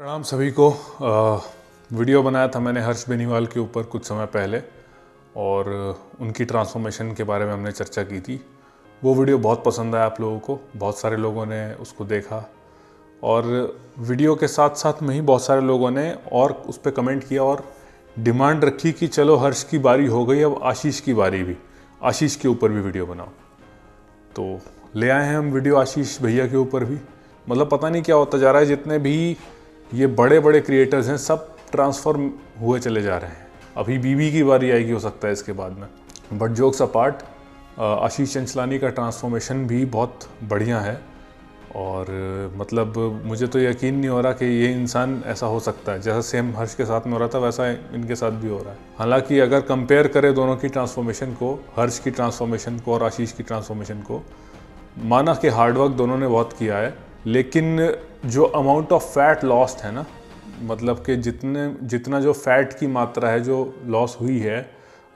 प्रणाम सभी को। वीडियो बनाया था मैंने हर्ष बेनीवाल के ऊपर कुछ समय पहले और उनकी ट्रांसफॉर्मेशन के बारे में हमने चर्चा की थी। वो वीडियो बहुत पसंद आया आप लोगों को, बहुत सारे लोगों ने उसको देखा और वीडियो के साथ साथ में ही बहुत सारे लोगों ने और उस पर कमेंट किया और डिमांड रखी कि चलो हर्ष की बारी हो गई, अब आशीष की बारी भी, आशीष के ऊपर भी वीडियो बनाओ। तो ले आए हैं हम वीडियो आशीष भैया के ऊपर भी। मतलब पता नहीं क्या होता जा रहा है, जितने भी ये बड़े बड़े क्रिएटर्स हैं सब ट्रांसफॉर्म हुए चले जा रहे हैं। अभी बीबी की बारी आएगी हो सकता है इसके बाद में। बट जोक्स अपार्ट, आशीष चंचलानी का ट्रांसफॉर्मेशन भी बहुत बढ़िया है और मतलब मुझे तो यकीन नहीं हो रहा कि ये इंसान ऐसा हो सकता है। जैसा सेम हर्ष के साथ में हो रहा था वैसा इनके साथ भी हो रहा है। हालांकि अगर कंपेयर करें दोनों की ट्रांसफॉर्मेशन को, हर्ष की ट्रांसफॉर्मेशन को और आशीष की ट्रांसफॉर्मेशन को, माना कि हार्डवर्क दोनों ने बहुत किया है, लेकिन जो अमाउंट ऑफ फैट लॉस्ट है ना, मतलब कि जितना जो फैट की मात्रा है जो लॉस हुई है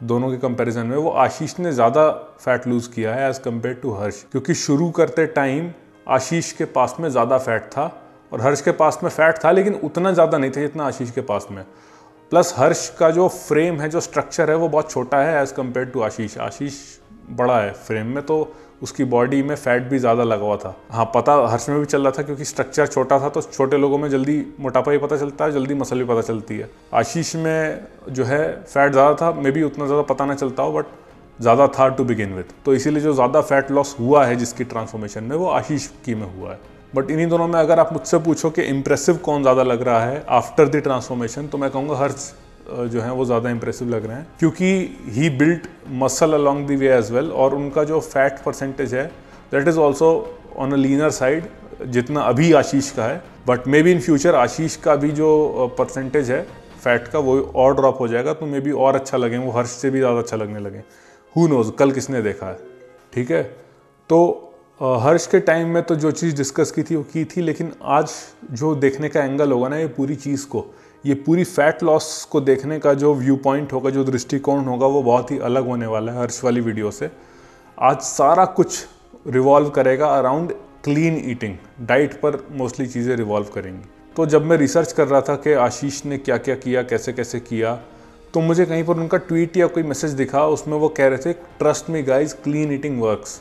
दोनों के कंपैरिजन में, वो आशीष ने ज़्यादा फैट लूज़ किया है एज़ कम्पेयर टू हर्ष। क्योंकि शुरू करते टाइम आशीष के पास में ज़्यादा फैट था और हर्ष के पास में फैट था लेकिन उतना ज़्यादा नहीं था जितना आशीष के पास में। प्लस हर्ष का जो फ्रेम है, जो स्ट्रक्चर है, वो बहुत छोटा है एज़ कम्पेयर टू आशीष। आशीष बड़ा है फ्रेम में, तो उसकी बॉडी में फैट भी ज़्यादा लगा हुआ था। हाँ, पता हर्ष में भी चल रहा था क्योंकि स्ट्रक्चर छोटा था, तो छोटे लोगों में जल्दी मोटापा भी पता चलता है, जल्दी मसल भी पता चलती है। आशीष में जो है फैट ज़्यादा था, मे बी उतना ज़्यादा पता ना चलता हो बट ज़्यादा था टू बिगिन विथ। तो इसीलिए जो ज़्यादा फैट लॉस हुआ है जिसकी ट्रांसफॉर्मेशन में, वो आशीष की में हुआ है। बट इन्हीं दोनों में अगर आप मुझसे पूछो कि इम्प्रेसिव कौन ज़्यादा लग रहा है आफ्टर द ट्रांसफॉर्मेशन, तो मैं कहूँगा हर्ष जो है वो ज़्यादा इंप्रेसिव लग रहे हैं, क्योंकि he built muscle along the way as well. और उनका जो फैट परसेंटेज है that is also on a leaner side जितना अभी आशीष का है। But may be in future Ashish का भी जो परसेंटेज है फैट का वो और ड्रॉप हो जाएगा, तो मे बी और अच्छा लगे, वो हर्ष से भी ज़्यादा अच्छा लगने लगे। हु नोज, कल किसने देखा है। ठीक है, तो हर्ष के टाइम में तो जो चीज़ डिस्कस की थी वो की थी, लेकिन आज जो देखने का एंगल होगा ना, ये पूरी चीज़ को, ये पूरी फैट लॉस को देखने का जो व्यू पॉइंट होगा, जो दृष्टिकोण होगा, वो बहुत ही अलग होने वाला है हर्ष वाली वीडियो से। आज सारा कुछ रिवॉल्व करेगा अराउंड क्लीन ईटिंग, डाइट पर मोस्टली चीज़ें रिवॉल्व करेंगी। तो जब मैं रिसर्च कर रहा था कि आशीष ने क्या क्या किया, कैसे कैसे किया, तो मुझे कहीं पर उनका ट्वीट या कोई मैसेज दिखा, उसमें वो कह रहे थे trust me guys, clean eating works.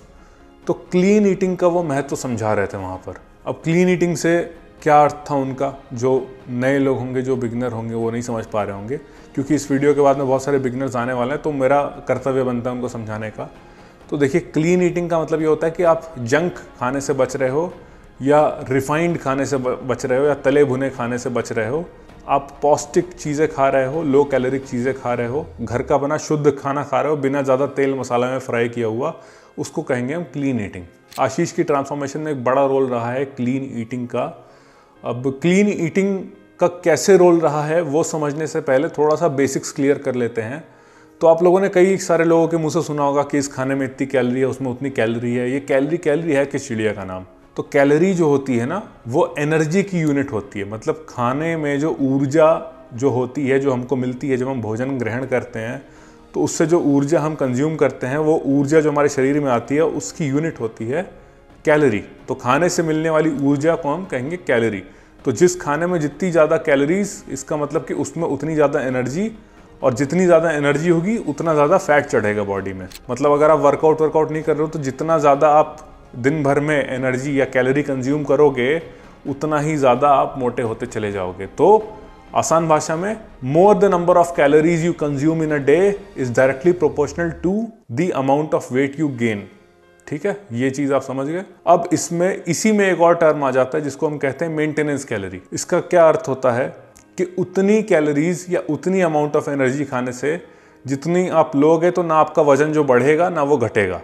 तो क्लीन ईटिंग का वो महत्व समझा रहे थे वहाँ पर। अब क्लीन ईटिंग से क्या अर्थ था उनका, जो नए लोग होंगे, जो बिगनर होंगे, वो नहीं समझ पा रहे होंगे, क्योंकि इस वीडियो के बाद में बहुत सारे बिगनर्स आने वाले हैं, तो मेरा कर्तव्य बनता है उनको समझाने का। तो देखिए, क्लीन ईटिंग का मतलब ये होता है कि आप जंक खाने से बच रहे हो, या रिफाइंड खाने से बच रहे हो, या तले भुने खाने से बच रहे हो। आप पौष्टिक चीज़ें खा रहे हो, लो कैलोरिक चीज़ें खा रहे हो, घर का बना शुद्ध खाना खा रहे हो, बिना ज़्यादा तेल मसाला में फ्राई किया हुआ, उसको कहेंगे हम क्लीन ईटिंग। आशीष की ट्रांसफॉर्मेशन में एक बड़ा रोल रहा है क्लीन ईटिंग का। अब क्लीन ईटिंग का कैसे रोल रहा है वो समझने से पहले थोड़ा सा बेसिक्स क्लियर कर लेते हैं। तो आप लोगों ने कई सारे लोगों के मुंह से सुना होगा कि इस खाने में इतनी कैलोरी है, उसमें उतनी कैलोरी है। ये कैलोरी है किस चिड़िया का नाम? तो कैलोरी जो होती है ना, वो एनर्जी की यूनिट होती है। मतलब खाने में जो ऊर्जा जो होती है, जो हमको मिलती है जब हम भोजन ग्रहण करते हैं, तो उससे जो ऊर्जा हम कंज्यूम करते हैं, वो ऊर्जा जो हमारे शरीर में आती है उसकी यूनिट होती है कैलोरी। तो खाने से मिलने वाली ऊर्जा को हम कहेंगे कैलोरी। तो जिस खाने में जितनी ज़्यादा कैलोरीज, इसका मतलब कि उसमें उतनी ज़्यादा एनर्जी, और जितनी ज़्यादा एनर्जी होगी उतना ज़्यादा फैट चढ़ेगा बॉडी में। मतलब अगर आप वर्कआउट नहीं कर रहे हो, तो जितना ज़्यादा आप दिन भर में एनर्जी या कैलोरी कंज्यूम करोगे, उतना ही ज़्यादा आप मोटे होते चले जाओगे। तो आसान भाषा में, more the number of calories you consume in a day is directly proportional to the amount of weight you gain. ठीक है, ये चीज आप समझ गए। अब इसमें इसी में एक और टर्म आ जाता है जिसको हम कहते हैं मेंटेनेंस कैलोरी। इसका क्या अर्थ होता है कि उतनी कैलोरीज या उतनी अमाउंट ऑफ एनर्जी खाने से जितनी आप लोगे, तो ना आपका वजन जो बढ़ेगा ना वो घटेगा।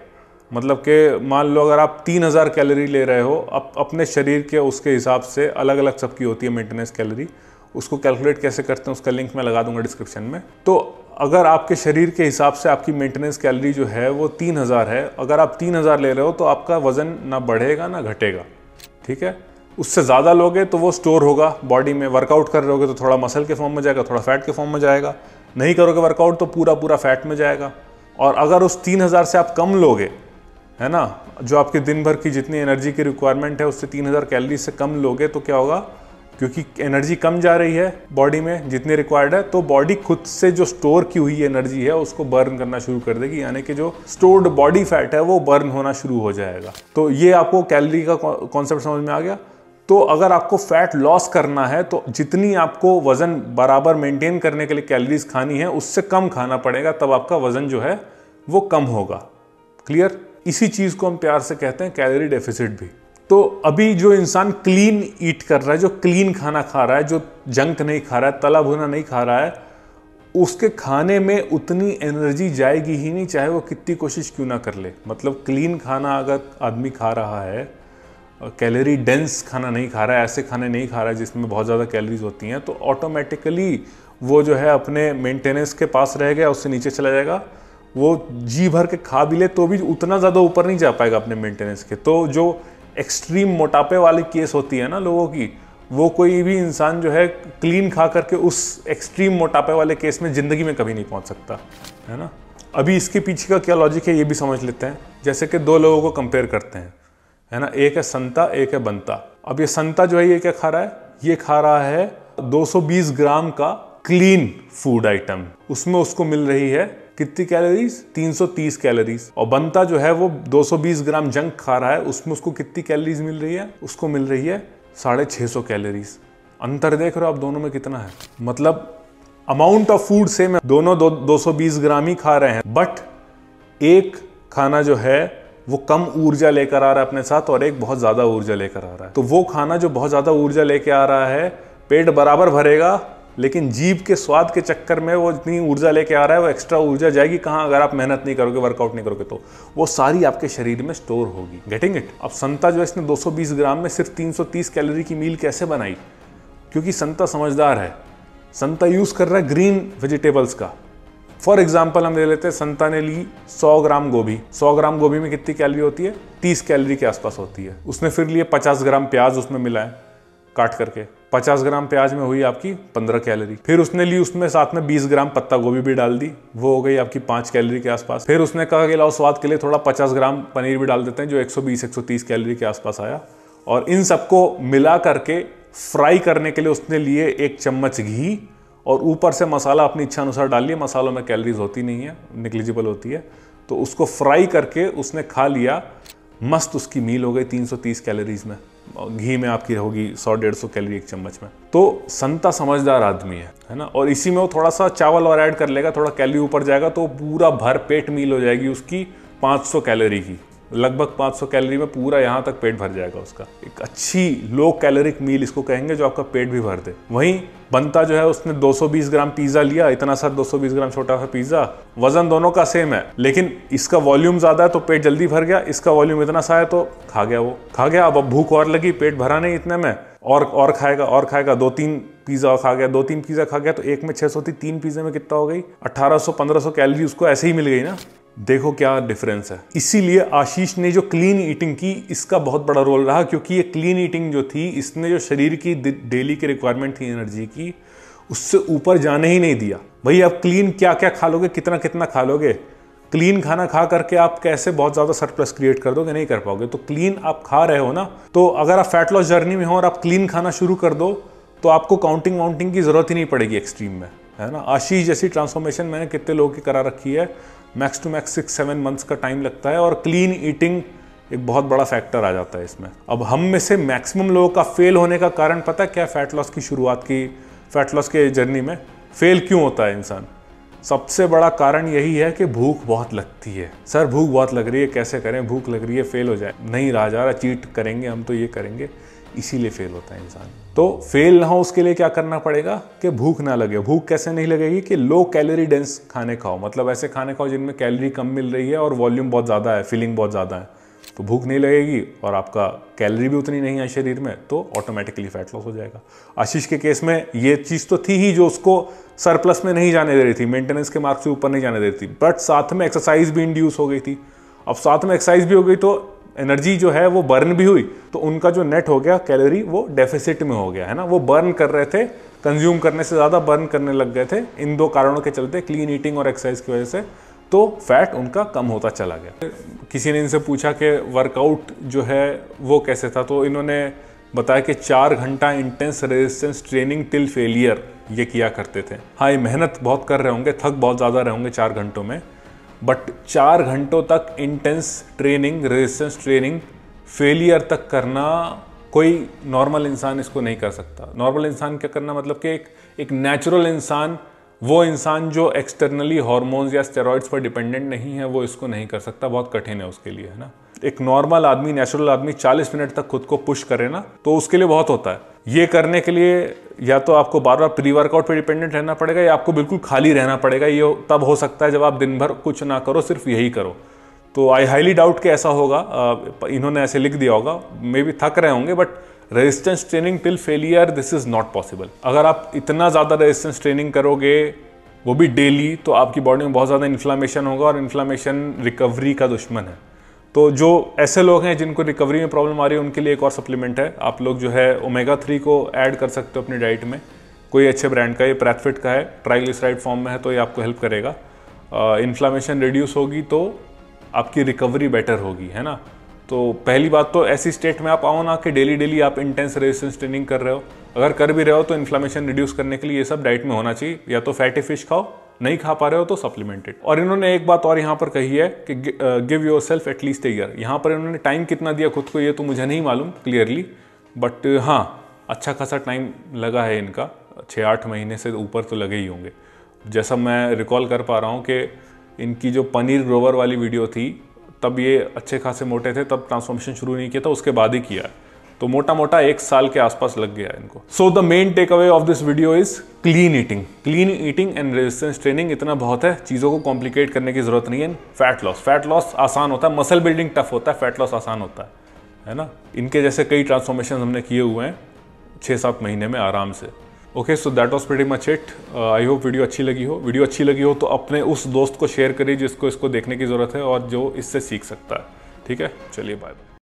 मतलब कि मान लो अगर आप 3000 कैलोरी ले रहे हो, अपने शरीर के उसके हिसाब से अलग अलग सबकी होती है मेंटेनेंस कैलोरी। उसको कैलकुलेट कैसे करते हैं उसका लिंक मैं लगा दूंगा डिस्क्रिप्शन में। तो अगर आपके शरीर के हिसाब से आपकी मेंटेनेंस कैलोरी जो है वो 3000 है, अगर आप 3000 ले रहे हो तो आपका वजन ना बढ़ेगा ना घटेगा। ठीक है, उससे ज़्यादा लोगे तो वो स्टोर होगा बॉडी में। वर्कआउट कर रहे होगे तो थोड़ा मसल के फॉर्म में जाएगा, थोड़ा फैट के फॉर्म में जाएगा। नहीं करोगे वर्कआउट तो पूरा फैट में जाएगा। और अगर उस 3000 से आप कम लोगे, है ना, जो आपके दिन भर की जितनी एनर्जी की रिक्वायरमेंट है उससे 3000 कैलोरी से कम लोगे, तो क्या होगा क्योंकि एनर्जी कम जा रही है बॉडी में जितनी रिक्वायर्ड है, तो बॉडी खुद से जो स्टोर की हुई एनर्जी है उसको बर्न करना शुरू कर देगी, यानी कि जो स्टोर्ड बॉडी फैट है वो बर्न होना शुरू हो जाएगा। तो ये आपको कैलोरी का कॉन्सेप्ट समझ में आ गया। तो अगर आपको फैट लॉस करना है तो जितनी आपको वजन बराबर मेंटेन करने के लिए कैलोरीज खानी है उससे कम खाना पड़ेगा, तब आपका वजन जो है वो कम होगा। क्लियर? इसी चीज को हम प्यार से कहते हैं कैलोरी डेफिसिट भी। तो अभी जो इंसान क्लीन ईट कर रहा है, जो क्लीन खाना खा रहा है, जो जंक नहीं खा रहा है, तला भुना नहीं खा रहा है, उसके खाने में उतनी एनर्जी जाएगी ही नहीं, चाहे वो कितनी कोशिश क्यों ना कर ले। मतलब क्लीन खाना अगर आदमी खा रहा है, कैलोरी डेंस खाना नहीं खा रहा है, ऐसे खाने नहीं खा रहा है जिसमें बहुत ज़्यादा कैलोरीज होती हैं, तो ऑटोमेटिकली वो जो है अपने मेंटेनेंस के पास रह गया, उससे नीचे चला जाएगा। वो जी भर के खा भी ले तो भी उतना ज़्यादा ऊपर नहीं जा पाएगा अपने मेंटेनेंस के। तो जो एक्सट्रीम मोटापे वाली केस होती है ना लोगों की, वो कोई भी इंसान जो है क्लीन खा करके उस एक्सट्रीम मोटापे वाले केस में ज़िंदगी में कभी नहीं पहुंच सकता, है ना। अभी इसके पीछे का क्या लॉजिक है ये भी समझ लेते हैं। जैसे कि दो लोगों को कंपेयर करते हैं, है ना, एक है संता, एक है बंता। अब ये संता जो है ये क्या खा रहा है? ये खा रहा है 220 ग्राम का क्लीन फूड आइटम, उसमें उसको मिल रही है कितनी कैलोरीज? 330 कैलोरीज। और बंता जो है वो 220 ग्राम जंक खा रहा है, उसमें उसको कितनी कैलोरीज मिल रही है? उसको मिल रही है 650 कैलोरीज। अंतर देख रहे हो आप दोनों में कितना है? मतलब अमाउंट ऑफ फूड सेम है, दोनों 220 ग्राम ही खा रहे हैं, बट एक खाना जो है वो कम ऊर्जा लेकर आ रहा है अपने साथ और एक बहुत ज्यादा ऊर्जा लेकर आ रहा है। तो वो खाना जो बहुत ज्यादा ऊर्जा लेके आ रहा है पेट बराबर भरेगा, लेकिन जीभ के स्वाद के चक्कर में वो जितनी ऊर्जा लेके आ रहा है वो एक्स्ट्रा ऊर्जा जाएगी कहाँ? अगर आप मेहनत नहीं करोगे, वर्कआउट नहीं करोगे, तो वो सारी आपके शरीर में स्टोर होगी। Getting it? अब संता जो है इसने 220 ग्राम में सिर्फ 330 कैलोरी की मील कैसे बनाई? क्योंकि संता समझदार है, संता यूज कर रहा है ग्रीन वेजिटेबल्स का। फॉर एग्जाम्पल हम ले लेते हैं, संता ने ली 100 ग्राम गोभी। 100 ग्राम गोभी में कितनी कैलोरी होती है? 30 कैलोरी के आसपास होती है। उसने फिर लिए 50 ग्राम प्याज उसमें मिलाए काट करके, 50 ग्राम प्याज में हुई आपकी 15 कैलोरी। फिर उसने ली उसमें साथ में 20 ग्राम पत्ता गोभी भी डाल दी, वो हो गई आपकी 5 कैलोरी के आसपास। फिर उसने कहा कि लाओ स्वाद के लिए थोड़ा 50 ग्राम पनीर भी डाल देते हैं, जो 120-130 कैलोरी के आसपास आया। और इन सबको मिला करके फ्राई करने के लिए उसने लिए 1 चम्मच घी, और ऊपर से मसाला अपनी इच्छा अनुसार डाल लिया। मसालों में कैलोरीज होती नहीं है, निग्लिजिबल होती है, तो उसको फ्राई करके उसने खा लिया। मस्त उसकी मील हो गई 330 कैलोरीज में। घी में आपकी होगी 100-150 कैलोरी 1 चम्मच में। तो संता समझदार आदमी है ना। और इसी में वो थोड़ा सा चावल और ऐड कर लेगा, थोड़ा कैलोरी ऊपर जाएगा, तो पूरा भर पेट मील हो जाएगी उसकी 500 कैलोरी की। लगभग 500 कैलोरी में पूरा यहाँ तक पेट भर जाएगा उसका। एक अच्छी लो कैलोरिक मील इसको कहेंगे, जो आपका पेट भी भर दे। वहीं बनता जो है उसने 220 ग्राम पिज्जा लिया, इतना सा 220 ग्राम छोटा सा पिज्जा, वजन दोनों का सेम है, लेकिन इसका वॉल्यूम ज्यादा है तो पेट जल्दी भर गया, इसका वॉल्यूम इतना सा है तो खा गया, वो खा गया। अब भूख और लगी, पेट भरा नहीं इतने में, और खाएगा 2-3 पिज्जा खा गया, 2-3 पिज्जा खा गया, तो एक में 600 थी, 3 पिज्जा में कितना हो गई? 1800-1500 कैलोरी उसको ऐसे ही मिल गई ना। देखो क्या डिफरेंस है। इसीलिए आशीष ने जो क्लीन ईटिंग की, इसका बहुत बड़ा रोल रहा, क्योंकि ये क्लीन ईटिंग जो थी, इसने जो शरीर की डेली की रिक्वायरमेंट थी एनर्जी की, उससे ऊपर जाने ही नहीं दिया। भाई आप क्लीन क्या क्या खा लोगे, कितना कितना खा लोगे? क्लीन खाना खा करके आप कैसे बहुत ज्यादा सरप्लस क्रिएट कर दोगे? नहीं कर पाओगे। तो क्लीन आप खा रहे हो ना, तो अगर आप फैट लॉस जर्नी में हो और आप क्लीन खाना शुरू कर दो, तो आपको काउंटिंग वाउंटिंग की जरूरत ही नहीं पड़ेगी एक्सट्रीम में, है ना। आशीष जैसी ट्रांसफॉर्मेशन मैंने कितने लोगों की करा रखी है। मैक्स टू मैक्स 6-7 मंथ्स का टाइम लगता है, और क्लीन ईटिंग एक बहुत बड़ा फैक्टर आ जाता है इसमें। अब हम में से मैक्सिमम लोगों का फेल होने का कारण पता है क्या? फैट लॉस की शुरुआत की, फैट लॉस के जर्नी में फेल क्यों होता है इंसान? सबसे बड़ा कारण यही है कि भूख बहुत लगती है। सर भूख बहुत लग रही है, कैसे करें? भूख लग रही है, फेल हो जाए, नहीं रहा जा रहा, चीट करेंगे हम तो ये करेंगे, इसीलिए फेल होता है इंसान। तो फेल ना हो उसके लिए क्या करना पड़ेगा कि भूख ना लगे। भूख कैसे नहीं लगेगी? कि लो कैलोरी डेंस खाने खाओ, मतलब ऐसे खाने खाओ जिनमें कैलोरी कम मिल रही है और वॉल्यूम बहुत ज़्यादा है, फिलिंग बहुत ज़्यादा है, तो भूख नहीं लगेगी और आपका कैलोरी भी उतनी नहीं है शरीर में, तो ऑटोमेटिकली फैट लॉस हो जाएगा। आशीष के केस में ये चीज़ तो थी ही जो उसको सरप्लस में नहीं जाने दे रही थी, मेंटेनेंस के मार्क से ऊपर नहीं जाने दे रही थी, बट साथ में एक्सरसाइज भी इंड्यूस हो गई थी। अब साथ में एक्सरसाइज भी हो गई तो एनर्जी जो है वो बर्न भी हुई, तो उनका जो नेट हो गया कैलोरी वो डेफिसिट में हो गया, है ना। वो बर्न कर रहे थे, कंज्यूम करने से ज़्यादा बर्न करने लग गए थे, इन दो कारणों के चलते, क्लीन ईटिंग और एक्सरसाइज की वजह से, तो फैट उनका कम होता चला गया। किसी ने इनसे पूछा कि वर्कआउट जो है वो कैसे था, तो इन्होंने बताया कि 4 घंटा intense resistance training till failure ये किया करते थे। हाँ, ये मेहनत बहुत कर रहे होंगे, थक बहुत ज़्यादा रहे होंगे 4 घंटों में, बट 4 घंटों तक intense training, resistance training failure तक करना कोई नॉर्मल इंसान इसको नहीं कर सकता। नॉर्मल इंसान क्या करना, मतलब कि एक नेचुरल इंसान, वो इंसान जो एक्सटर्नली हार्मोन्स या स्टेरॉइड्स पर डिपेंडेंट नहीं है, वो इसको नहीं कर सकता। बहुत कठिन है उसके लिए, है ना। एक नॉर्मल आदमी, नेचुरल आदमी 40 मिनट तक खुद को पुश करे ना, तो उसके लिए बहुत होता है। ये करने के लिए या तो आपको बार बार प्री वर्कआउट पर डिपेंडेंट रहना पड़ेगा, या आपको बिल्कुल खाली रहना पड़ेगा। ये तब हो सकता है जब आप दिन भर कुछ ना करो, सिर्फ यही करो। तो आई हाईली डाउट कि ऐसा होगा। इन्होंने ऐसे लिख दिया होगा, मे बी थक रहे होंगे, but resistance training till failure, this is not possible. अगर आप इतना ज़्यादा रेजिस्टेंस ट्रेनिंग करोगे, वो भी डेली, तो आपकी बॉडी में बहुत ज़्यादा इन्फ्लामेशन होगा, और इन्फ्लामेशन रिकवरी का दुश्मन है। तो जो ऐसे लोग हैं जिनको रिकवरी में प्रॉब्लम आ रही है, उनके लिए एक और सप्लीमेंट है। आप लोग जो है ओमेगा 3 को ऐड कर सकते हो अपनी डाइट में, कोई अच्छे ब्रांड का। ये प्रेथफिट का है, ट्राइग्लिसराइड फॉर्म में है, तो ये आपको हेल्प करेगा। इन्फ्लामेशन रिड्यूस होगी तो आपकी रिकवरी बेटर होगी, है ना। तो पहली बात तो ऐसी स्टेट में आप आओ ना कि डेली आप इंटेंस रेजिस्टेंस ट्रेनिंग कर रहे हो। अगर कर भी रहे हो तो इन्फ्लामेशन रिड्यूस करने के लिए ये सब डाइट में होना चाहिए। या तो फैटी फिश खाओ, नहीं खा पा रहे हो तो सप्लीमेंटेड। और इन्होंने एक बात और यहाँ पर कही है कि give your self at least a year. यहाँ पर इन्होंने टाइम कितना दिया खुद को, ये तो मुझे नहीं मालूम क्लियरली, बट हाँ, अच्छा खासा टाइम लगा है इनका। 6-8 महीने से ऊपर तो लगे ही होंगे। जैसा मैं रिकॉल कर पा रहा हूँ कि इनकी जो पनीर ग्रोवर वाली वीडियो थी, तब ये अच्छे खासे मोटे थे, तब ट्रांसफॉर्मेशन शुरू नहीं किया था, उसके बाद ही किया। तो मोटा मोटा 1 साल के आसपास लग गया इनको। So the main take away of this video is clean eating and resistance training. इतना बहुत है, चीज़ों को कॉम्प्लिकेट करने की जरूरत नहीं है। फैट लॉस आसान होता है, मसल बिल्डिंग टफ होता है, फैट लॉस आसान होता है ना। इनके जैसे कई ट्रांसफॉर्मेशन हमने किए हुए हैं 6-7 महीने में आराम से। Okay, so that was pretty much it. I hope video अच्छी लगी हो। वीडियो अच्छी लगी हो तो अपने उस दोस्त को शेयर करिए जिसको इसको देखने की ज़रूरत है और जो इससे सीख सकता है। ठीक है, चलिए बाय।